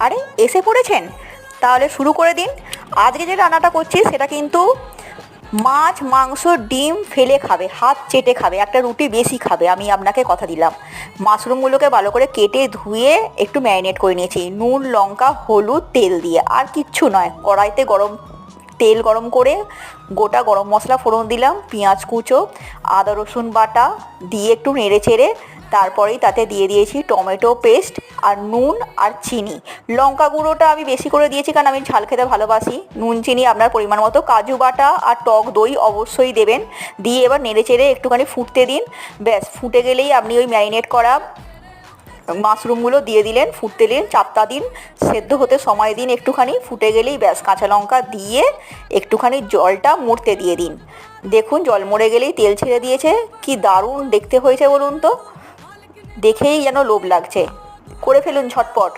আরে এসে পড়েছেন, তাহলে শুরু করে দিন। আজকে যে রান্নাটা করছি সেটা কিন্তু মাছ মাংস ডিম ফেলে খাবে, হাত চেটে খাবে, একটা রুটি বেশি খাবে, আমি আপনাকে কথা দিলাম। মাশরুমগুলোকে ভালো করে কেটে ধুয়ে একটু ম্যারিনেট করে নিয়েছি নুন লঙ্কা হলুদ তেল দিয়ে, আর কিচ্ছু নয়। কড়াইতে তেল গরম করে গোটা গরম মশলা ফোড়ন দিলাম, পেঁয়াজ কুচো, আদা রসুন বাটা দিয়ে একটু নেড়ে চেড়ে তারপরেই তাতে দিয়ে দিয়েছি টমেটো পেস্ট আর নুন আর চিনি। লঙ্কা গুঁড়োটা আমি বেশি করে দিয়েছি কারণ আমি ঝাল খেতে ভালোবাসি। নুন চিনি আপনার পরিমাণ মতো, কাজু বাটা আর টক দই অবশ্যই দেবেন। দিয়ে এবার নেড়ে চেড়ে একটুখানি ফুটতে দিন। ব্যাস ফুটে গেলেই আপনি ওই ম্যারিনেট করা মাশরুমগুলো দিয়ে দিলেন, ফুটতে দিন, চাপটা দিন, সেদ্ধ হতে সময় দিন একটুখানি। ফুটে গেলেই ব্যাস কাঁচা লঙ্কা দিয়ে একটুখানি জলটা মরতে দিয়ে দিন। দেখুন জল মরে গেলেই তেল ছেড়ে দিয়েছে, কি দারুণ দেখতে হয়েছে বলুন তো, দেখেই যেন লোভ লাগছে। করে ফেলুন ঝটপট।